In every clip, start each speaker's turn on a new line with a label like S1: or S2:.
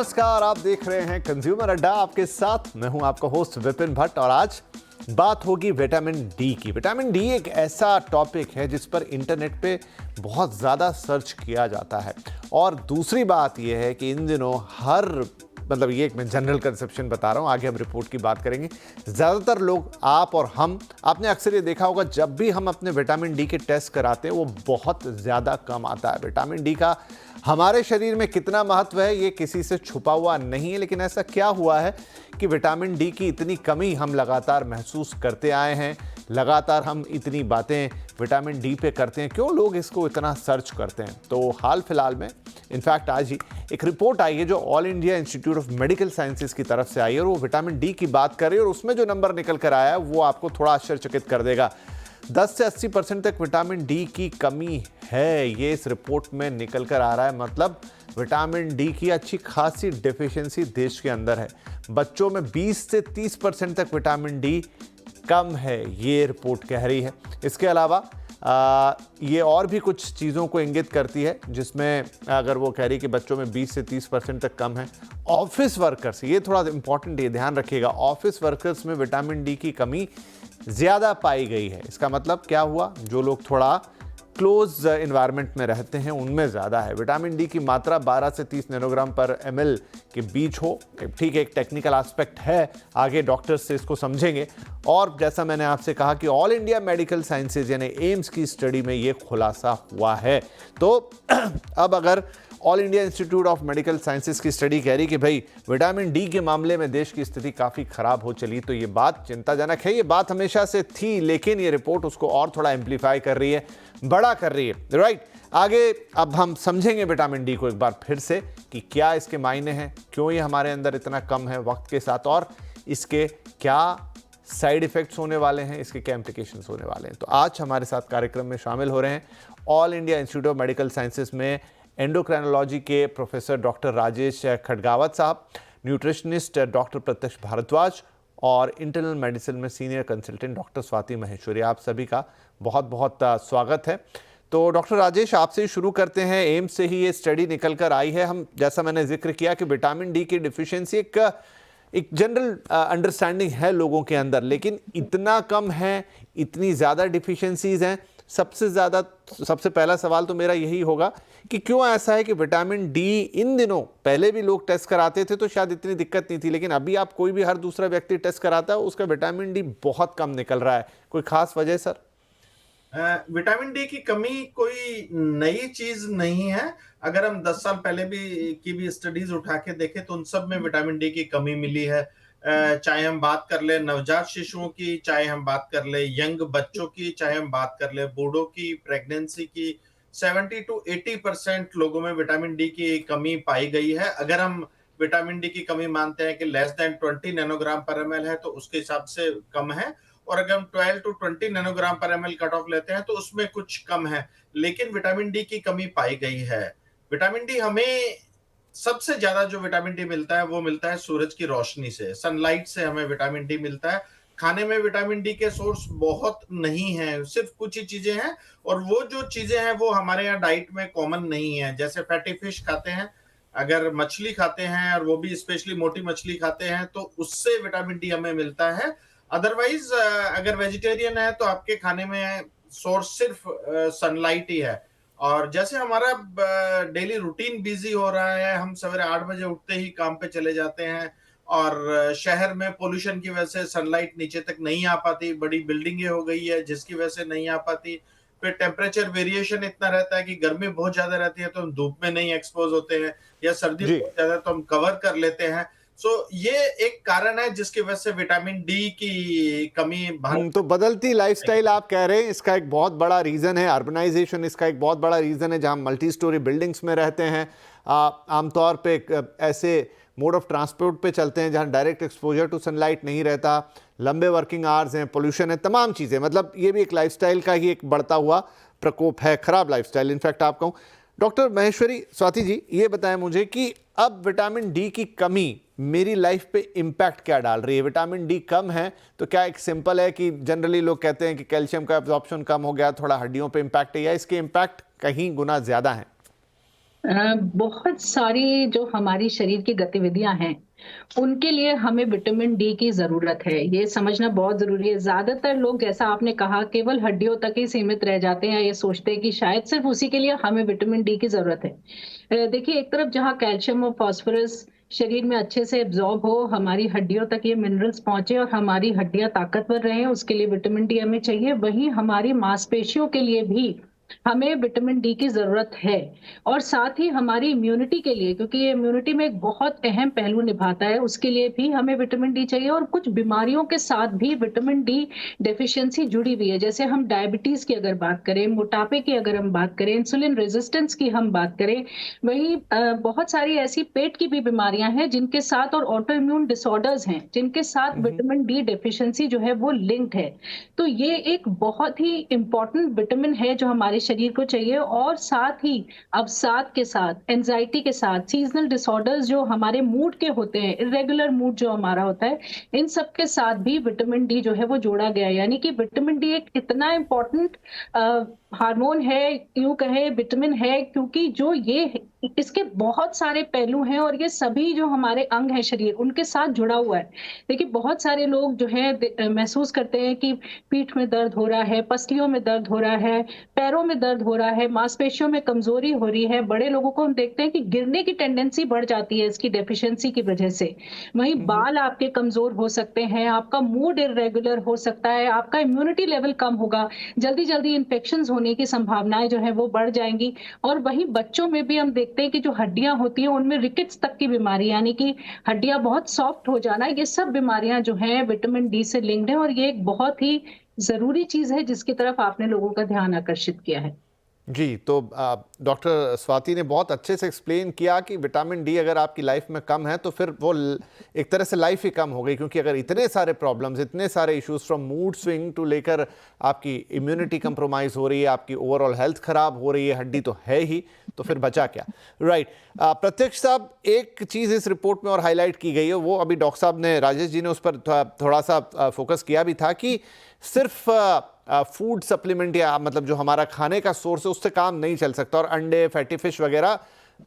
S1: नमस्कार, आप देख रहे हैं कंज्यूमर अड्डा। आपके साथ मैं हूं आपका होस्ट विपिन भट्ट और आज बात होगी विटामिन डी की। विटामिन डी एक ऐसा टॉपिक है जिस पर इंटरनेट पे बहुत ज़्यादा सर्च किया जाता है और दूसरी बात यह है कि इन दिनों मतलब ये एक मैं जनरल कंसेप्शन बता रहा हूँ, आगे हम रिपोर्ट की बात करेंगे। ज़्यादातर लोग, आप और आपने अक्सर ये देखा होगा, जब भी हम अपने विटामिन डी के टेस्ट कराते हैं वो बहुत ज़्यादा कम आता है। विटामिन डी का हमारे शरीर में कितना महत्व है ये किसी से छुपा हुआ नहीं है, लेकिन ऐसा क्या हुआ है कि विटामिन डी की इतनी कमी हम लगातार महसूस करते आए हैं, लगातार हम इतनी बातें विटामिन डी पे करते हैं, क्यों लोग इसको इतना सर्च करते हैं। तो हाल फिलहाल में इनफैक्ट आज ही एक रिपोर्ट आई है जो all India institute of medical sciences की तरफ से आई है और वो विटामिन डी की बात कर रही है और उसमें जो नंबर निकल कर आया है वो आपको थोड़ा आश्चर्यचकित कर देगा। 10 से 80% तक विटामिन डी की कमी है, ये इस रिपोर्ट में निकल कर आ रहा है। मतलब विटामिन डी की अच्छी खासी डेफिशिएंसी देश के अंदर है। बच्चों में 20 से 30% तक विटामिन डी कम है, ये रिपोर्ट कह रही है। इसके अलावा ये और भी कुछ चीज़ों को इंगित करती है, जिसमें अगर वो कह रही है कि बच्चों में 20 से 30% तक कम है। ऑफिस वर्कर्स, ये थोड़ा इंपॉर्टेंट, ये ध्यान रखिएगा, ऑफिस वर्कर्स में विटामिन डी की कमी ज़्यादा पाई गई है। इसका मतलब क्या हुआ, जो लोग थोड़ा क्लोज एनवायरनमेंट में रहते हैं उनमें ज़्यादा है। विटामिन डी की मात्रा 12 से 30 नैनोग्राम पर ml के बीच हो, ठीक है, एक टेक्निकल एस्पेक्ट है, आगे डॉक्टर्स से इसको समझेंगे। और जैसा मैंने आपसे कहा कि ऑल इंडिया मेडिकल साइंसेज यानी एम्स की स्टडी में ये खुलासा हुआ है। तो अब अगर all India institute of medical sciences की स्टडी कह रही कि भाई विटामिन डी के मामले में देश की स्थिति काफ़ी खराब हो चली, तो ये बात चिंताजनक है। ये बात हमेशा से थी, लेकिन ये रिपोर्ट उसको और थोड़ा एम्पलीफाई कर रही है, बड़ा कर रही है, राइट। आगे अब हम समझेंगे विटामिन डी को एक बार फिर से कि क्या इसके मायने हैं, क्यों ये हमारे अंदर इतना कम है वक्त के साथ, और इसके क्या साइड इफेक्ट्स होने वाले हैं, इसके क्या इम्प्लीकेशंस होने वाले हैं। तो आज हमारे साथ कार्यक्रम में शामिल हो रहे हैं all India institute of medical sciences में एंडोक्राइनोलॉजी के प्रोफेसर डॉक्टर राजेश खडगावत साहब, न्यूट्रिशनिस्ट डॉक्टर प्रत्यक्ष भारद्वाज और इंटरनल मेडिसिन में senior consultant doctor Swati Maheshwari. आप सभी का बहुत बहुत स्वागत है। तो डॉक्टर राजेश, आपसे ही शुरू करते हैं। एम्स से ही ये स्टडी निकल कर आई है। हम, जैसा मैंने जिक्र किया कि विटामिन डी की डिफिशियंसी एक जनरल अंडरस्टैंडिंग है लोगों के अंदर, लेकिन इतना कम है, इतनी ज़्यादा डिफिशियंसीज हैं। सबसे पहला सवाल तो मेरा यही होगा कि क्यों ऐसा है कि विटामिन डी इन दिनों, पहले भी लोग टेस्ट कराते थे तो शायद इतनी दिक्कत नहीं थी, लेकिन अभी आप कोई भी हर दूसरा व्यक्ति टेस्ट कराता है, उसका विटामिन डी बहुत कम निकल रहा है। कोई खास वजह सर?
S2: विटामिन डी की कमी कोई नई चीज नहीं है। अगर हम 10 साल पहले भी स्टडीज उठा के देखें तो उन सब में विटामिन डी की कमी मिली है। चाहे हम बात कर ले नवजात शिशुओं की, चाहे हम बात कर ले यंग बच्चों की, चाहे हम बात कर ले बूढ़ों की, प्रेगनेंसी की, 70 to 80% लोगों में विटामिन डी की कमी पाई गई है। अगर हम विटामिन डी की कमी मानते हैं कि लेस देन 20 नैनोग्राम पर ml है तो उसके हिसाब से कम है, और अगर हम 12 to 20 नैनोग्राम पर ml कट ऑफ लेते हैं तो उसमें कुछ कम है, लेकिन विटामिन डी की कमी पाई गई है। विटामिन डी हमें सबसे ज्यादा जो विटामिन डी मिलता है वो मिलता है सूरज की रोशनी से, सनलाइट से हमें विटामिन डी मिलता है। खाने में विटामिन डी के सोर्स बहुत नहीं है, सिर्फ कुछ ही चीजें हैं, और वो जो चीजें हैं वो हमारे यहाँ डाइट में कॉमन नहीं है। जैसे फैटी फिश खाते हैं, अगर मछली खाते हैं और वो भी स्पेशली मोटी मछली खाते हैं तो उससे विटामिन डी हमें मिलता है। अदरवाइज अगर वेजिटेरियन है तो आपके खाने में सोर्स सिर्फ सनलाइट ही है। और जैसे हमारा डेली रूटीन बिजी हो रहा है, हम सवेरे 8 बजे उठते ही काम पे चले जाते हैं, और शहर में पोल्यूशन की वजह से सनलाइट नीचे तक नहीं आ पाती, बड़ी बिल्डिंगें हो गई है जिसकी वजह से नहीं आ पाती। फिर टेम्परेचर वेरिएशन इतना रहता है कि गर्मी बहुत ज्यादा रहती है तो हम धूप में नहीं एक्सपोज होते हैं, या सर्दी बहुत ज्यादा तो हम कवर कर लेते हैं। ये एक कारण है जिसकी वजह से विटामिन डी की कमी।
S1: तो बदलती लाइफस्टाइल आप कह रहे हैं, इसका एक बहुत बड़ा रीजन है अर्बनाइजेशन, इसका एक बहुत बड़ा रीजन है जहां मल्टी स्टोरी बिल्डिंग्स में रहते हैं, आमतौर पे ऐसे मोड ऑफ ट्रांसपोर्ट पे चलते हैं जहां डायरेक्ट एक्सपोजर टू सनलाइट नहीं रहता, लंबे वर्किंग आवर्स हैं, पोल्यूशन है, तमाम चीज़ें। मतलब ये भी एक लाइफस्टाइल का ही एक बढ़ता हुआ प्रकोप है, खराब लाइफस्टाइल। इनफैक्ट आप कहूँ, डॉक्टर महेश्वरी, स्वाति जी, ये बताएं मुझे कि अब विटामिन डी की कमी मेरी लाइफ पे इम्पैक्ट क्या डाल रही है? विटामिन डी कम है तो क्या एक सिंपल है कि जनरली लोग कहते हैं कि कैल्शियम का एब्जॉर्प्शन कम हो गया, थोड़ा हड्डियों पे इम्पैक्ट है, या इसके इम्पैक्ट कहीं गुना ज़्यादा है?
S3: बहुत सारी जो हमारी शरीर की गतिविधियां हैं, उनके लिए हमें विटामिन डी की ज़रूरत है। ये समझना बहुत ज़रूरी है। ज़्यादातर लोग, जैसा आपने कहा, केवल हड्डियों तक ही सीमित रह जाते हैं, ये सोचते हैं कि शायद सिर्फ़ उसी के लिए हमें विटामिन डी की ज़रूरत है। देखिए, एक तरफ जहाँ कैल्शियम और फ़ॉस्फ़ोरस शरीर में अच्छे से एब्ज़ॉर्ब हो, हमारी हड्डियों तक ये मिनरल्स पहुँचे और हमारी हड्डियाँ ताकतवर रहें, उसके लिए विटामिन डी हमें चाहिए। वहीं हमारी मांसपेशियों के लिए भी हमें विटामिन डी की ज़रूरत है, और साथ ही हमारी इम्यूनिटी के लिए, क्योंकि ये इम्यूनिटी में एक बहुत अहम पहलू निभाता है, उसके लिए भी हमें विटामिन डी चाहिए। और कुछ बीमारियों के साथ भी विटामिन डी डेफिशिएंसी जुड़ी हुई है। जैसे हम डायबिटीज़ की अगर बात करें, मोटापे की अगर हम बात करें, इंसुलिन रेजिस्टेंस की हम बात करें, वहीं बहुत सारी ऐसी पेट की भी बीमारियां हैं जिनके साथ, और ऑटो इम्यून डिसऑर्डर्स हैं जिनके साथ विटामिन डी डेफिशिएंसी जो है वो लिंक्ड है। तो ये एक बहुत ही इम्पोर्टेंट विटामिन है जो हमारे शरीर को चाहिए। और साथ ही अवसाद के साथ, एंजाइटी के साथ, सीजनल डिसऑर्डर्स जो हमारे मूड के होते हैं, इरेगुलर मूड जो हमारा होता है, इन सब के साथ भी विटामिन डी जो है वो जोड़ा गया है। यानी कि विटामिन डी एक इतना इम्पोर्टेंट हार्मोन है, यूं कहे विटामिन है, क्योंकि जो ये इसके बहुत सारे पहलू हैं और ये सभी जो हमारे अंग हैं शरीर, उनके साथ जुड़ा हुआ है। देखिए, बहुत सारे लोग जो है महसूस करते हैं कि पीठ में दर्द हो रहा है, पसलियों में दर्द हो रहा है, पैरों में दर्द हो रहा है, मांसपेशियों में कमजोरी हो रही है। बड़े लोगों को हम देखते हैं कि गिरने की टेंडेंसी बढ़ जाती है इसकी डेफिशिएंसी की वजह से। वहीं बाल आपके कमजोर हो सकते हैं, आपका मूड इरेगुलर हो सकता है, आपका इम्यूनिटी लेवल कम होगा, जल्दी जल्दी इन्फेक्शन होने की संभावनाएं जो है वो बढ़ जाएंगी। और वहीं बच्चों में भी हम देखते हैं कि जो हड्डियां होती हैं उनमें रिकेट्स तक की बीमारी, यानी कि हड्डियां बहुत सॉफ्ट हो जाना, ये सब बीमारियां जो हैं विटामिन डी से लिंक्ड है। और ये एक बहुत ही ज़रूरी चीज़ है जिसकी तरफ आपने लोगों का ध्यान आकर्षित किया है।
S1: जी, तो डॉक्टर स्वाति ने बहुत अच्छे से एक्सप्लेन किया कि विटामिन डी अगर आपकी लाइफ में कम है तो फिर वो एक तरह से लाइफ ही कम हो गई, क्योंकि अगर इतने सारे प्रॉब्लम्स, इतने सारे issues from mood swing to लेकर आपकी इम्यूनिटी कंप्रोमाइज़ हो रही है, आपकी ओवरऑल हेल्थ खराब हो रही है, हड्डी तो है ही, तो फिर बचा क्या। राइट। प्रत्यक्ष साहब, एक चीज़ इस रिपोर्ट में और हाईलाइट की गई है, वो अभी डॉक्टर साहब ने, राजेश जी ने उस पर थोड़ा सा फोकस किया भी था कि सिर्फ फूड सप्लीमेंट या मतलब जो हमारा खाने का सोर्स है उससे काम नहीं चल सकता, और अंडे, फैटी फिश वगैरह,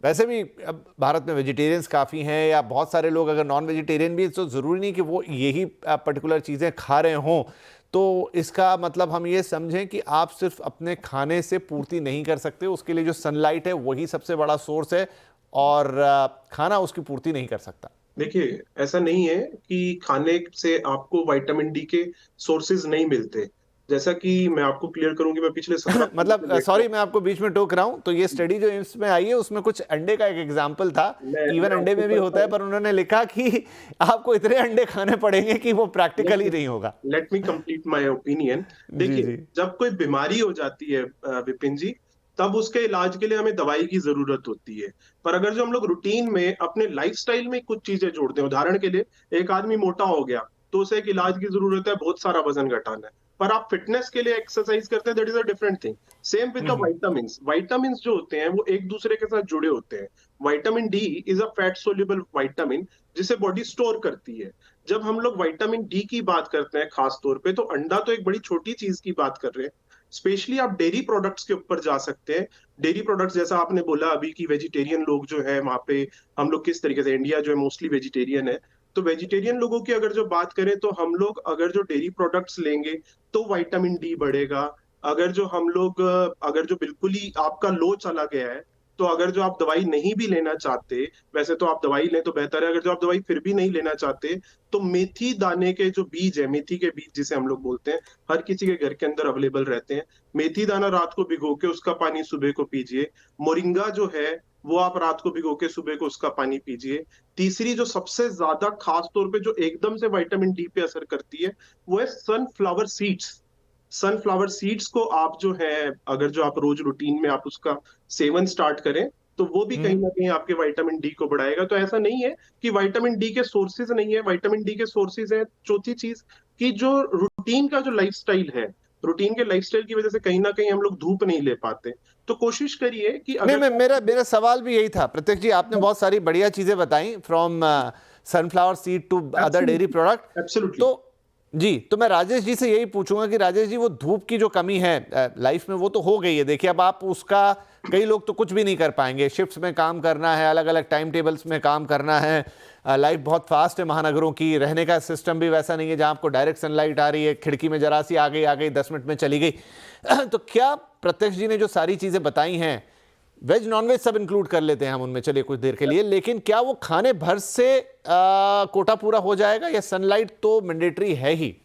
S1: वैसे भी अब भारत में वेजिटेरियंस काफ़ी हैं, या बहुत सारे लोग अगर नॉन वेजिटेरियन भी, तो ज़रूरी नहीं कि वो यही पर्टिकुलर चीज़ें खा रहे हों। तो इसका मतलब हम ये समझें कि आप सिर्फ अपने खाने से पूर्ति नहीं कर सकते, उसके लिए जो सनलाइट है वही सबसे बड़ा सोर्स है, और खाना उसकी पूर्ति नहीं कर सकता।
S4: देखिए, ऐसा नहीं है कि खाने से आपको विटामिन डी के सोर्सेज नहीं मिलते। जैसा कि मैं आपको क्लियर करूं कि मैं पिछले 17
S1: मतलब सॉरी, मैं आपको बीच में टोक रहा हूं, तो ये स्टडी जो इसमें आई है उसमें कुछ अंडे का एक एग्जांपल था, इवन अंडे में भी होता है, पर उन्होंने लिखा कि आपको इतने अंडे खाने पड़ेंगे कि वो प्रैक्टिकल ही नहीं होगा।
S4: Let me complete my opinion. देखिए, जब कोई बीमारी हो जाती है विपिन जी, तब उसके इलाज के लिए हमें दवाई की जरूरत होती है। पर अगर जो हम लोग रूटीन में अपने लाइफस्टाइल में कुछ चीजें जोड़ते हैं, उदाहरण के लिए एक आदमी मोटा हो गया तो उसे एक इलाज की जरूरत है, बहुत सारा वजन घटाना है। पर आप फिटनेस के लिए एक्सरसाइज करते हैं, that is a different thing. Same with the vitamins. Vitamins जो होते हैं वो एक दूसरे के साथ जुड़े होते हैं। Vitamin D is a fat soluble vitamin जिसे बॉडी स्टोर करती है। जब हम लोग विटामिन डी की बात करते हैं खास तौर पे, तो अंडा तो एक बड़ी छोटी चीज की बात कर रहे हैं। स्पेशली आप डेयरी प्रोडक्ट्स के ऊपर जा सकते हैं। डेयरी प्रोडक्ट्स, जैसा आपने बोला अभी कि वेजिटेरियन लोग जो है वहां पे, हम लोग किस तरीके से, इंडिया जो है मोस्टली वेजिटेरियन है, तो वेजिटेरियन लोगों की अगर जो बात करें तो हम लोग अगर जो डेयरी प्रोडक्ट्स लेंगे तो विटामिन डी बढ़ेगा। अगर जो हम लोग, अगर जो बिल्कुल ही आपका लो चला गया है, तो अगर जो आप दवाई नहीं भी लेना चाहते, वैसे तो आप दवाई लें तो बेहतर है, अगर जो आप दवाई फिर भी नहीं लेना चाहते, तो मेथी दाने के जो बीज है, मेथी के बीज जिसे हम लोग बोलते हैं, हर किसी के घर के अंदर अवेलेबल रहते हैं। मेथी दाना रात को भिगो के उसका पानी सुबह को पीजिए। मोरिंगा जो है वो आप रात को भिगो के सुबह को उसका पानी पीजिए। तीसरी जो सबसे ज्यादा खास तौर पे जो एकदम से विटामिन डी पे असर करती है, वो है सनफ्लावर सीड्स। सनफ्लावर सीड्स को आप जो है, अगर जो आप रोज रूटीन में आप उसका सेवन स्टार्ट करें, तो वो भी कहीं ना कहीं आपके विटामिन डी को बढ़ाएगा। तो ऐसा नहीं है कि विटामिन डी के सोर्सेज नहीं है, विटामिन डी के सोर्सेज है। चौथी चीज कि जो रूटीन का जो लाइफस्टाइल है, रूटीन के लाइफस्टाइल की वजह से कहीं ना कहीं हम लोग धूप नहीं ले पाते। तो कोशिश करिए कि
S1: नहीं, मेरा सवाल भी यही था प्रत्यक्ष जी, आपने बहुत सारी बढ़िया चीजें बताई, from sunflower seed to other dairy product.
S4: Absolutely.
S1: तो जी, तो मैं राजेश जी से यही पूछूंगा कि राजेश जी, वो धूप की जो कमी है लाइफ में, वो तो हो गई है। देखिए, अब आप उसका कई लोग तो कुछ भी नहीं कर पाएंगे, शिफ्ट्स में काम करना है, अलग अलग टाइम टेबल्स में काम करना है, लाइफ बहुत फास्ट है महानगरों की, रहने का सिस्टम भी वैसा नहीं है जहां आपको डायरेक्ट सनलाइट आ रही है, खिड़की में जरा सी आ गई 10 मिनट में चली गई। तो क्या प्रत्यक्ष जी ने जो सारी चीजें बताई हैं, वेज नॉनवेज सब इंक्लूड कर लेते हैं हम उनमें, चलिए कुछ देर के लिए, लेकिन क्या वो खाने भर से कोटा पूरा हो जाएगा या सनलाइट तो मैंडेटरी है ही?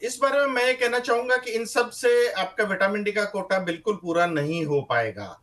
S2: इस बारे में मैं ये कहना चाहूंगा कि इन सब से आपका विटामिन डी का कोटा बिल्कुल पूरा नहीं हो पाएगा।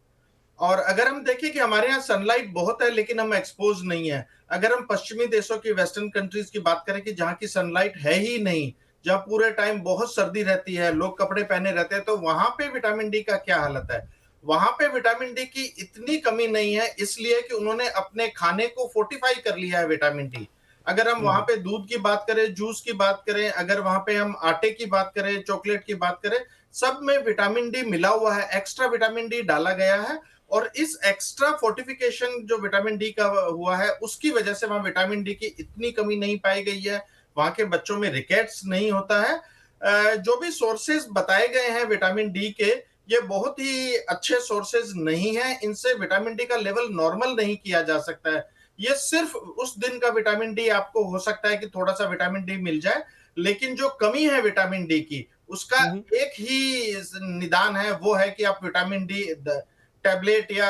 S2: और अगर हम देखें कि हमारे यहाँ सनलाइट बहुत है लेकिन हम एक्सपोज नहीं है, अगर हम पश्चिमी देशों की, वेस्टर्न कंट्रीज की बात करें कि जहाँ की सनलाइट है ही नहीं, जहाँ पूरे टाइम बहुत सर्दी रहती है, लोग कपड़े पहने रहते हैं, तो वहां पे विटामिन डी का क्या हालत है? वहां पे विटामिन डी की इतनी कमी नहीं है, इसलिए कि उन्होंने अपने खाने को फोर्टिफाई कर लिया है विटामिन डी। अगर हम वहां पे दूध की बात करें, जूस की बात करें, अगर वहां पे हम आटे की बात करें, चॉकलेट की बात करें, सब में विटामिन डी मिला हुआ है, एक्स्ट्रा विटामिन डी डाला गया है। और इस एक्स्ट्रा फोर्टिफिकेशन जो विटामिन डी का हुआ है, उसकी वजह से वहां विटामिन डी की इतनी कमी नहीं पाई गई है, वहां के बच्चों में रिकेट्स नहीं होता है। जो भी सोर्सेज बताए गए हैं विटामिन डी के, ये बहुत ही अच्छे सोर्सेज नहीं है, इनसे विटामिन डी का लेवल नॉर्मल नहीं किया जा सकता है। ये सिर्फ उस दिन का विटामिन डी आपको हो सकता है कि थोड़ा सा विटामिन डी मिल जाए, लेकिन जो कमी है विटामिन डी की, उसका एक ही निदान है, वो है कि आप विटामिन डी टैबलेट या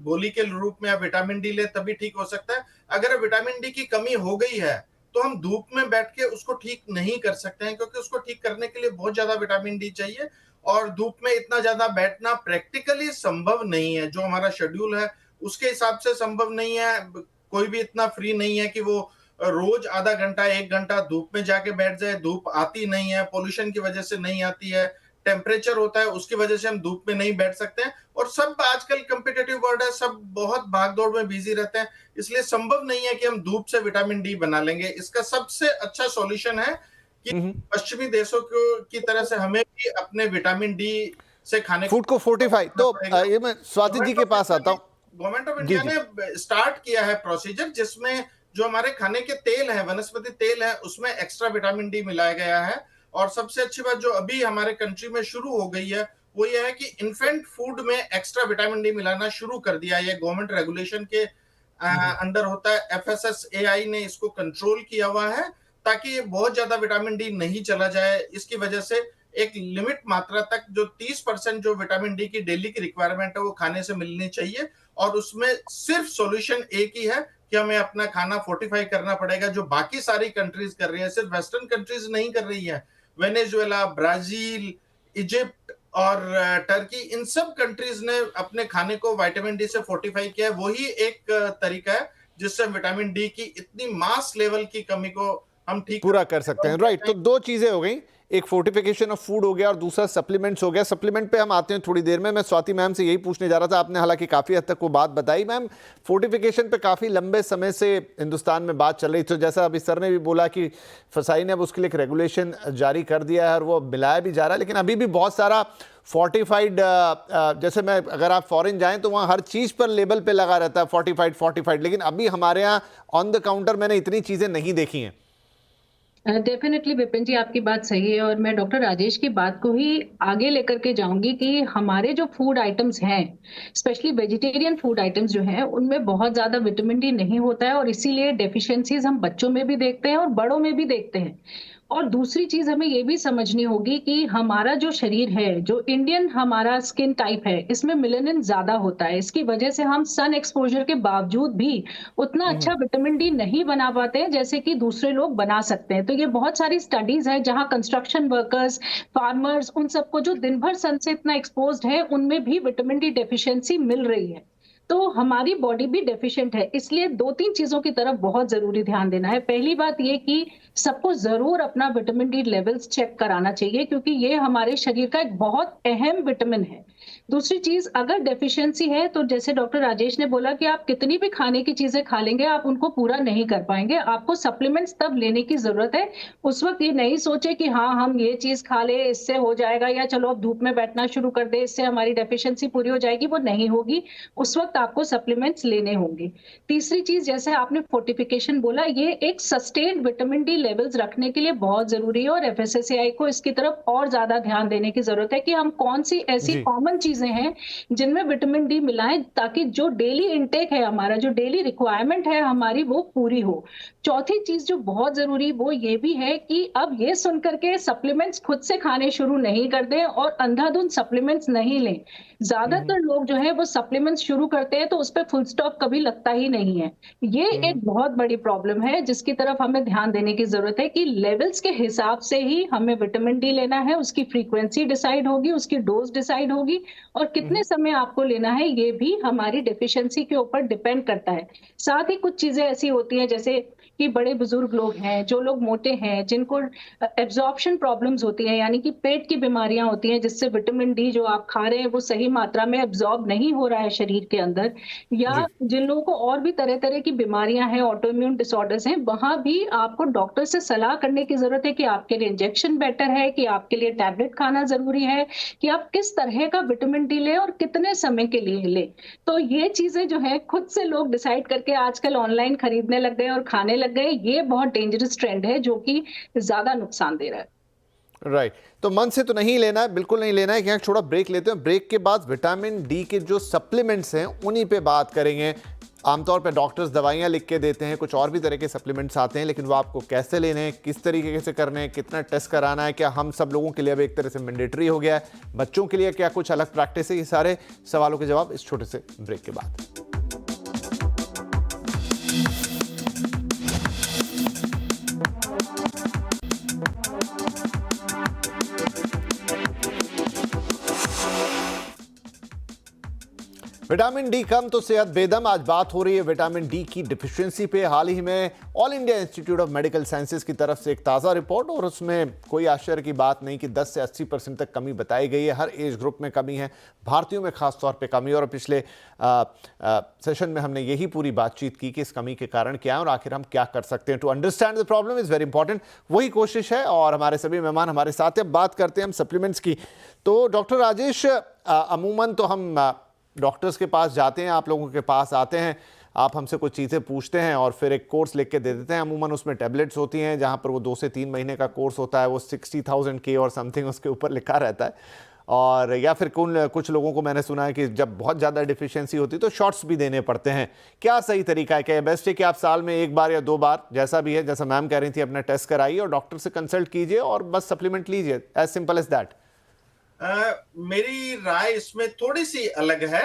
S2: गोली के रूप में आप विटामिन डी ले, तभी ठीक हो सकता है। अगर विटामिन डी की कमी हो गई है तो हम धूप में बैठ के उसको ठीक नहीं कर सकते हैं, क्योंकि उसको ठीक करने के लिए बहुत ज्यादा विटामिन डी चाहिए, और धूप में इतना ज्यादा बैठना प्रैक्टिकली संभव नहीं है। जो हमारा शेड्यूल है उसके हिसाब से संभव नहीं है। कोई भी इतना फ्री नहीं है कि वो रोज आधा घंटा 1 घंटा धूप में जाके बैठ जाए। धूप आती नहीं है, पोल्यूशन की वजह से नहीं आती है, टेम्परेचर होता है उसकी वजह से हम धूप में नहीं बैठ सकते हैं। और सब आजकल कॉम्पिटिटिव वर्ल्ड है, सब बहुत भागदौड़ में बिजी रहते हैं, इसलिए संभव नहीं है कि हम धूप से विटामिन डी बना लेंगे। इसका सबसे अच्छा सॉल्यूशन है कि पश्चिमी देशों की तरह से हमें भी अपने विटामिन डी से खाने
S1: फूड को फोर्टिफाई। तो ये मैं स्वाति जी के पास आता हूँ।
S2: गवर्नमेंट ऑफ इंडिया ने स्टार्ट किया है प्रोसीजर, जिसमें जो हमारे खाने के तेल है, वनस्पति तेल है, उसमें एक्स्ट्रा विटामिन डी मिलाया गया है। और सबसे अच्छी बात जो अभी हमारे कंट्री में शुरू हो गई है वो ये है कि इन्फेंट फूड में एक्स्ट्रा विटामिन डी मिलाना शुरू कर दिया है। ये गवर्नमेंट रेगुलेशन के अंडर होता है, FSSAI ने इसको कंट्रोल किया हुआ है ताकि ये बहुत ज्यादा विटामिन डी नहीं चला जाए। इसकी वजह से एक लिमिट मात्रा तक जो 30% जो विटामिन डी की डेली की रिक्वायरमेंट है वो खाने से मिलनी चाहिए। और उसमें सिर्फ सॉल्यूशन एक ही है कि हमें अपना खाना फोर्टिफाई करना पड़ेगा, जो बाकी सारी कंट्रीज कर रही है, सिर्फ वेस्टर्न कंट्रीज नहीं कर रही है। वेनेजुएला, ब्राजील, इजिप्ट और टर्की, इन सब कंट्रीज ने अपने खाने को विटामिन डी से फोर्टिफाई किया है। वही एक तरीका है जिससे विटामिन डी की इतनी मास लेवल की कमी को हम ठीक
S1: पूरा कर सकते हैं। राइट, तो 2 चीजें हो गई, एक फोर्टिफिकेशन ऑफ फूड हो गया और दूसरा सप्लीमेंट्स हो गया। सप्लीमेंट पे हम आते हैं थोड़ी देर में। मैं स्वाति मैम से यही पूछने जा रहा था, आपने हालांकि काफ़ी हद तक वो बात बताई। मैम, फोर्टिफिकेशन पे काफ़ी लंबे समय से हिंदुस्तान में बात चल रही, तो जैसा अभी सर ने भी बोला कि फसाई ने अब उसके लिए एक रेगुलेशन जारी कर दिया है और वो मिलाया भी जा रहा है, लेकिन अभी भी बहुत सारा फोर्टिफाइड, जैसे मैं अगर आप फॉरेन जाएं तो वहाँ हर चीज़ पर लेबल पे लगा रहता है फोर्टिफाइड, लेकिन अभी हमारे यहाँ ऑन द काउंटर मैंने इतनी चीज़ें नहीं देखी हैं।
S3: डेफिनेटली विपिन जी, आपकी बात सही है, और मैं डॉक्टर राजेश की बात को ही आगे लेकर के जाऊंगी कि हमारे जो फूड आइटम्स हैं, स्पेशली वेजिटेरियन फूड आइटम्स जो हैं, उनमें बहुत ज्यादा विटामिन डी नहीं होता है, और इसीलिए डेफिशिएंसीज हम बच्चों में भी देखते हैं और बड़ों में भी देखते हैं। और दूसरी चीज हमें ये भी समझनी होगी कि हमारा जो शरीर है, जो इंडियन हमारा स्किन टाइप है, इसमें मेलानिन ज्यादा होता है। इसकी वजह से हम सन एक्सपोजर के बावजूद भी उतना अच्छा विटामिन डी नहीं बना पाते हैं जैसे कि दूसरे लोग बना सकते हैं। तो ये बहुत सारी स्टडीज है जहां कंस्ट्रक्शन वर्कर्स, फार्मर्स, उन सबको जो दिन भर सन से इतना एक्सपोज्ड है, उनमें भी विटामिन डी डेफिशिएंसी मिल रही है। तो हमारी बॉडी भी डेफिशिएंट है, इसलिए 2-3 चीजों की तरफ बहुत जरूरी ध्यान देना है। पहली बात ये कि सबको जरूर अपना विटामिन डी लेवल्स चेक कराना चाहिए, क्योंकि ये हमारे शरीर का एक बहुत अहम विटामिन है। दूसरी चीज, अगर डेफिशिएंसी है तो जैसे डॉक्टर राजेश ने बोला कि आप कितनी भी खाने की चीजें खा लेंगे, आप उनको पूरा नहीं कर पाएंगे। आपको सप्लीमेंट्स तब लेने की जरूरत है। उस वक्त ये नहीं सोचे कि हाँ हम ये चीज खा ले इससे हो जाएगा, या चलो अब धूप में बैठना शुरू कर दे इससे हमारी डेफिशिएंसी पूरी हो जाएगी। वो नहीं होगी, उस वक्त आपको सप्लीमेंट्स लेने होंगे। तीसरी चीज, जैसे आपने फोर्टिफिकेशन बोला, ये एक सस्टेन्ड विटामिन डी लेवल्स रखने के लिए बहुत जरूरी है, और FSSAI को इसकी तरफ और ज्यादा ध्यान देने की जरूरत है कि हम कौन सी ऐसी कॉमन कौन चीजें हैं जिनमें विटामिन डी मिलाएं, ताकि जो डेली इनटेक है हमारा, जो डेली रिक्वायरमेंट है हमारी, वो पूरी हो। चौथी चीज जो बहुत जरूरी वो ये भी है कि अब ये सुन करके सप्लीमेंट्स खुद से खाने शुरू नहीं कर दें और अंधाधुंध सप्लीमेंट्स नहीं लें। ज्यादातर लोग जो है वो सप्लीमेंट्स शुरू करते हैं तो उस पर फुल स्टॉप कभी लगता ही नहीं है। ये एक बहुत बड़ी प्रॉब्लम है जिसकी तरफ हमें ध्यान देने की जरूरत है कि लेवल्स के हिसाब से ही हमें विटामिन डी लेना है, उसकी फ्रीक्वेंसी डिसाइड होगी, उसकी डोज डिसाइड होगी, और कितने समय आपको लेना है ये भी हमारी डेफिशिएंसी के ऊपर डिपेंड करता है। साथ ही कुछ चीजें ऐसी होती हैं जैसे कि बड़े बुजुर्ग लोग हैं, जो लोग मोटे हैं, जिनको एब्जॉर्प्शन प्रॉब्लम्स होती हैं, यानी कि पेट की बीमारियां होती हैं जिससे विटामिन डी जो आप खा रहे हैं वो सही मात्रा में एब्जॉर्ब नहीं हो रहा है शरीर के अंदर, या जिन लोगों को और भी तरह तरह की बीमारियां हैं, ऑटो इम्यून डिसऑर्डर्स हैं, वहां भी आपको डॉक्टर से सलाह करने की जरूरत है कि आपके लिए इंजेक्शन बेटर है, कि आपके लिए टैबलेट खाना जरूरी है, कि आप किस तरह का विटामिन डी लें और कितने समय के लिए लें। तो ये चीजें जो है खुद से लोग डिसाइड करके आजकल ऑनलाइन खरीदने लग गए और खाने लग गए। ये बहुत डेंजरस ट्रेंड है जो कि ज्यादा नुकसान दे रहा है।
S1: राइट तो मन से तो नहीं लेना है, बिल्कुल नहीं लेना है। यहाँ छोटा ब्रेक लेते हैं, ब्रेक के बाद विटामिन डी के जो सप्लीमेंट्स हैं उन्हीं पे बात करेंगे। आमतौर पे डॉक्टर्स दवाइयाँ लिख के देते हैं, कुछ और भी तरह के सप्लीमेंट्स आते हैं, लेकिन वो आपको कैसे लेने हैं, किस तरीके से करने हैं, कितना टेस्ट कराना है, क्या हम सब लोगों के लिए अब एक तरह से मैंडेटरी हो गया है, बच्चों के लिए क्या कुछ अलग प्रैक्टिस है, ये सारे सवालों के जवाब इस छोटे से ब्रेक के बाद। विटामिन डी कम तो सेहत बेदम। आज बात हो रही है विटामिन डी की डिफिशियंसी पे। हाल ही में all India institute of medical sciences की तरफ से एक ताज़ा रिपोर्ट, और उसमें कोई आश्चर्य की बात नहीं कि 10 से 80% तक कमी बताई गई है। हर एज ग्रुप में कमी है, भारतीयों में खास तौर पे कमी। और पिछले सेशन में हमने यही पूरी बातचीत की कि इस कमी के कारण क्या है और आखिर हम क्या कर सकते हैं। To understand the problem is very important, वही कोशिश है। और हमारे सभी मेहमान हमारे साथ हैं। बात करते हैं हम सप्लीमेंट्स की। तो डॉक्टर राजेश, अमूमन तो हम डॉक्टर्स के पास जाते हैं, आप लोगों के पास आते हैं, आप हमसे कुछ चीज़ें पूछते हैं और फिर एक कोर्स लिख के दे देते हैं। अमूमन उसमें टैबलेट्स होती हैं, जहाँ पर वो 2 से 3 महीने का कोर्स होता है, वो 60,000 के और समथिंग उसके ऊपर लिखा रहता है। और या फिर कुछ लोगों को मैंने सुना है कि जब बहुत ज़्यादा डिफिशियंसी होती है तो शॉट्स भी देने पड़ते हैं। क्या सही तरीका है? क्या बेस्ट है कि आप साल में 1 बार या 2 बार, जैसा भी है, जैसा मैम कह रही थी, अपना टेस्ट कराइए और डॉक्टर से कंसल्ट कीजिए और बस सप्लीमेंट लीजिए, एज सिंपल एज दैट?
S2: मेरी राय इसमें थोड़ी सी अलग है।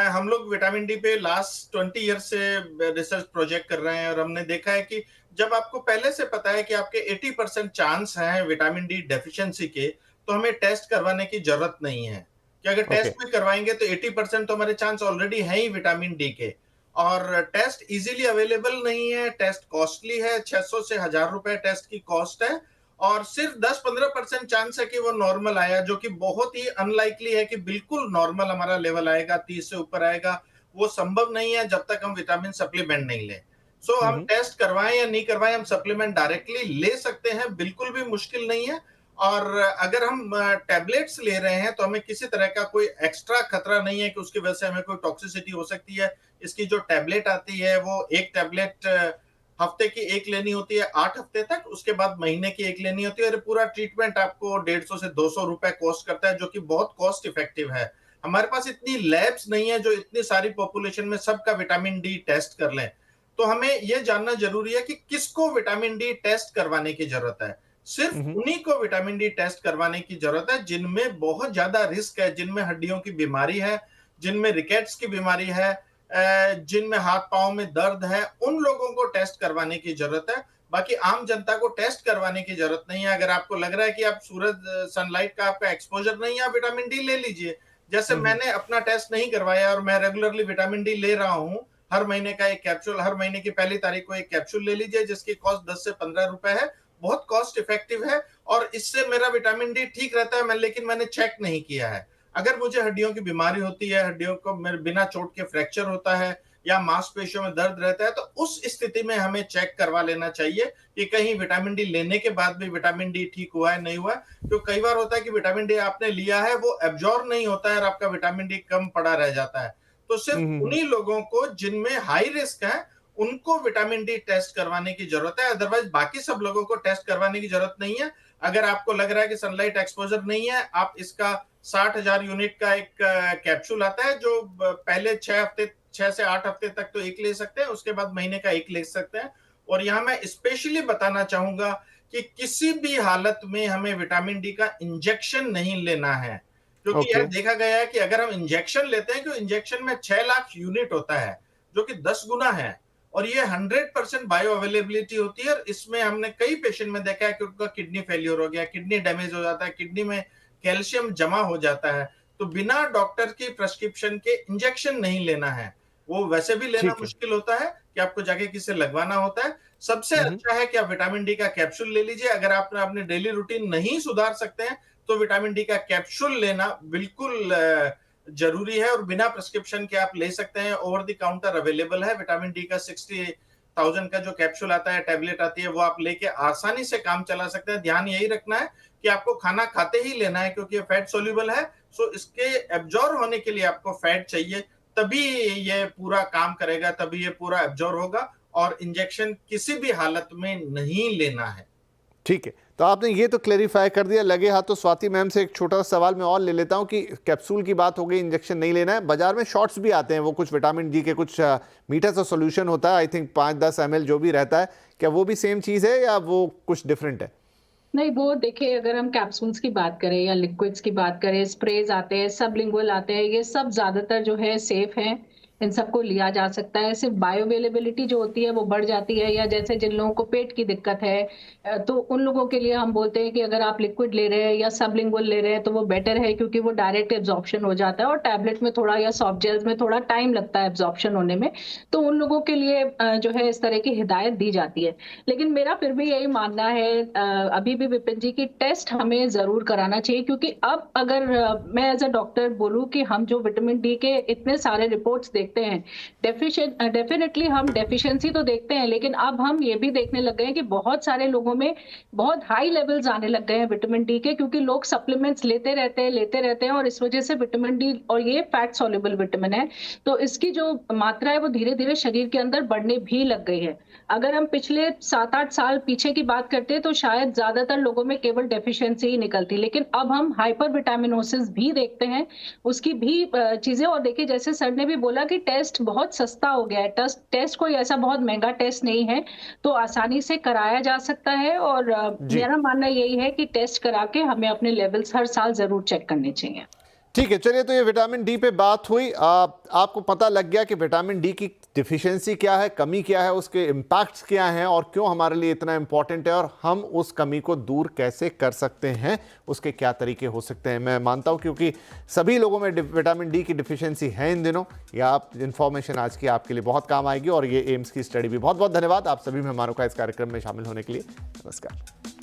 S2: हम लोग विटामिन डी पे लास्ट 20 ईयर से रिसर्च प्रोजेक्ट कर रहे हैं और हमने देखा है कि जब आपको पहले से पता है कि आपके 80% चांस हैं विटामिन डी डेफिशिएंसी के, तो हमें टेस्ट करवाने की जरूरत नहीं है। कि अगर टेस्ट भी करवाएंगे तो 80% तो हमारे चांस ऑलरेडी हैं ही विटामिन डी के। और टेस्ट इजीली अवेलेबल नहीं है, टेस्ट कॉस्टली है, 600 से 1000 रुपए टेस्ट की कॉस्ट है। और सिर्फ 10-15% चांस है कि वो नॉर्मल आया, जो कि बहुत ही अनलाइकली है कि बिल्कुल नॉर्मल हमारा लेवल आएगा, 30 से ऊपर आएगा। वो संभव नहीं है जब तक हम विटामिन सप्लीमेंट नहीं लें। सो हम टेस्ट करवाएं या नहीं करवाएं, हम सप्लीमेंट डायरेक्टली ले सकते हैं, बिल्कुल भी मुश्किल नहीं है। और अगर हम टैबलेट्स ले रहे हैं तो हमें किसी तरह का कोई एक्स्ट्रा खतरा नहीं है कि उसकी वजह से हमें कोई टॉक्सिसिटी हो सकती है। इसकी जो टैबलेट आती है वो एक टैबलेट हफ्ते की एक लेनी होती है 8 हफ्ते तक, उसके बाद महीने की एक लेनी होती है। और पूरा ट्रीटमेंट आपको 150 से 200 रुपए कॉस्ट करता है, जो कि बहुत कॉस्ट इफेक्टिव है। हमारे पास इतनी लैब्स नहीं है जो इतनी सारी पॉपुलेशन में सबका विटामिन डी टेस्ट कर लें। तो हमें यह जानना जरूरी है कि किसको विटामिन डी टेस्ट करवाने की जरूरत है। सिर्फ उन्हीं को विटामिन डी टेस्ट करवाने की जरूरत है जिनमें बहुत ज्यादा रिस्क है, जिनमें हड्डियों की बीमारी है, जिनमें रिकेट्स की बीमारी है, जिनमें हाथ पांव में दर्द है, उन लोगों को टेस्ट करवाने की जरूरत है। बाकी आम जनता को टेस्ट करवाने की जरूरत नहीं है। अगर आपको लग रहा है कि आप सूरज सनलाइट का आपका एक्सपोजर नहीं है, आप विटामिन डी ले लीजिए। जैसे मैंने अपना टेस्ट नहीं करवाया और मैं रेगुलरली विटामिन डी ले रहा हूं, हर महीने का एक कैप्सूल, हर महीने की पहली तारीख को एक कैप्सूल ले लीजिए, जिसकी कॉस्ट 10 से 15 रुपए है। बहुत कॉस्ट इफेक्टिव है और इससे मेरा विटामिन डी ठीक रहता है। लेकिन मैंने चेक नहीं किया है। अगर मुझे हड्डियों की बीमारी होती है, हड्डियों को मेरे बिना चोट के फ्रैक्चर होता है या मांसपेशियों में दर्द रहता है, तो उस स्थिति में हमें चेक करवा लेना चाहिए कि कहीं विटामिन डी लेने के बाद भी विटामिन डी ठीक हुआ है, नहीं हुआ है। तो कई बार होता है कि विटामिन डी आपने लिया है, वो एब्जॉर्ब नहीं होता है और आपका विटामिन डी कम पड़ा रह जाता है। तो सिर्फ उन्हीं लोगों को जिनमें हाई रिस्क है, उनको विटामिन डी टेस्ट करवाने की जरूरत है। अदरवाइज बाकी सब लोगों को टेस्ट करवाने की जरूरत नहीं है। अगर आपको लग रहा है कि सनलाइट एक्सपोजर नहीं है, आप इसका 60,000 यूनिट का एक कैप्सूल आता है, जो पहले 6 से 8 हफ्ते तक तो एक ले सकते हैं, उसके बाद महीने का एक ले सकते हैं। और यहाँ मैं स्पेशली बताना चाहूंगा कि किसी भी हालत में हमें विटामिन डी का इंजेक्शन नहीं लेना है, क्योंकि यह देखा गया है कि अगर हम इंजेक्शन लेते हैं, कि इंजेक्शन में 6 लाख यूनिट होता है, जो कि 10 गुना है, और ये 100% बायो अवेलेबिलिटी होती है। और इसमें हमने कई पेशेंट में देखा है कि उनका किडनी फेलियर हो गया, किडनी डैमेज हो जाता है, किडनी में कैल्शियम जमा हो जाता है। तो बिना डॉक्टर की प्रेस्क्रिप्शन के इंजेक्शन नहीं लेना है। वो वैसे भी लेना मुश्किल होता है कि आपको जाके किसी से लगवाना होता है। सबसे अच्छा है कि आप विटामिन डी का कैप्सूल ले लीजिए। अगर आप अपने डेली रूटीन नहीं सुधार सकते हैं, तो विटामिन डी का कैप्सूल लेना बिल्कुल जरूरी है, और बिना प्रेस्क्रिप्शन के आप ले सकते हैं। ओवर द काउंटर अवेलेबल है। विटामिन डी का 60,000 का जो कैप्सूल आता है, टैबलेट आती है, वो आप लेके आसानी से काम चला सकते हैं। ध्यान यही रखना है कि आपको खाना खाते ही लेना है, क्योंकि ये फैट सोल्यूबल है। सो इसके एब्जॉर्ब होने के लिए आपको फैट चाहिए, तभी ये पूरा काम करेगा, तभी ये पूरा एब्जॉर्ब होगा। और इंजेक्शन किसी भी हालत में नहीं लेना है।
S1: ठीक है, तो आपने ये तो क्लेरिफाई कर दिया। लगे हाथों स्वाति मैम से एक छोटा सा सवाल मैं और ले लेता हूं कि कैप्सूल की बात हो गई, इंजेक्शन नहीं लेना है। बाजार में शॉट्स भी आते हैं, वो कुछ विटामिन डी के कुछ मीठा सा सोल्यूशन होता है, आई थिंक 5-10 ml जो भी रहता है। क्या वो भी सेम चीज़ है या वो कुछ डिफरेंट है?
S3: नहीं, वो देखिए, अगर हम कैप्सूल्स की बात करें या लिक्विड्स की बात करें, स्प्रेज आते हैं, सबलिंगुअल आते हैं, ये सब ज्यादातर जो है सेफ हैं। इन सबको लिया जा सकता है। सिर्फ बायो अवेलेबिलिटी जो होती है वो बढ़ जाती है, या जैसे जिन लोगों को पेट की दिक्कत है, तो उन लोगों के लिए हम बोलते हैं कि अगर आप लिक्विड ले रहे हैं या सबलिंगुअल ले रहे हैं तो वो बेटर है, क्योंकि वो डायरेक्ट एब्जॉर्प्शन हो जाता है, और टैबलेट में थोड़ा या सॉफ्ट जेल्स में थोड़ा टाइम लगता है एब्जॉर्प्शन होने में। तो उन लोगों के लिए जो है इस तरह की हिदायत दी जाती है। लेकिन मेरा फिर भी यही मानना है, अभी भी विपिन जी, की टेस्ट हमें जरूर कराना चाहिए, क्योंकि अब अगर मैं एज अ डॉक्टर बोलूं कि हम जो विटामिन डी के इतने सारे रिपोर्ट्स देखते हैं, डेफिनेटली हम डेफिशिएंसी तो देखते हैं, लेकिन अब हम ये भी देखने लग गए हैं कि बहुत सारे लोगों में बहुत हाई लेवल्स आने लग गए हैं विटामिन डी के, क्योंकि लोग सप्लीमेंट्स लेते रहते हैं, और इस वजह से विटामिन डी, और ये फैट सॉल्युबल विटामिन है, तो इसकी जो मात्रा है वो धीरे धीरे शरीर के अंदर बढ़ने भी लग गई है। अगर हम पिछले 7-8 साल पीछे की बात करते हैं तो शायद ज्यादातर लोगों में केवल डेफिशिएंसी ही निकलती, लेकिन अब हम हाइपर विटामिनोसिस भी देखते हैं, उसकी भी चीजें। और देखिए, जैसे सर ने भी बोला कि टेस्ट बहुत सस्ता हो गया है, टेस्ट कोई ऐसा बहुत महंगा टेस्ट नहीं है, तो आसानी से कराया जा सकता है। और मेरा मानना यही है कि टेस्ट करा के हमें अपने लेवल्स हर साल जरूर चेक करने चाहिए।
S1: ठीक है, चलिए, तो ये विटामिन डी पे बात हुई। आपको पता लग गया कि विटामिन डी की डिफिशियंसी क्या है, कमी क्या है, उसके इम्पैक्ट्स क्या हैं और क्यों हमारे लिए इतना इंपॉर्टेंट है, और हम उस कमी को दूर कैसे कर सकते हैं, उसके क्या तरीके हो सकते हैं। मैं मानता हूं क्योंकि सभी लोगों में विटामिन डी की डिफिशियंसी है इन दिनों। यह आप इन्फॉर्मेशन आज की आपके लिए बहुत काम आएगी, और ये एम्स की स्टडी भी। बहुत बहुत धन्यवाद आप सभी मेहमानों का इस कार्यक्रम में शामिल होने के लिए। नमस्कार।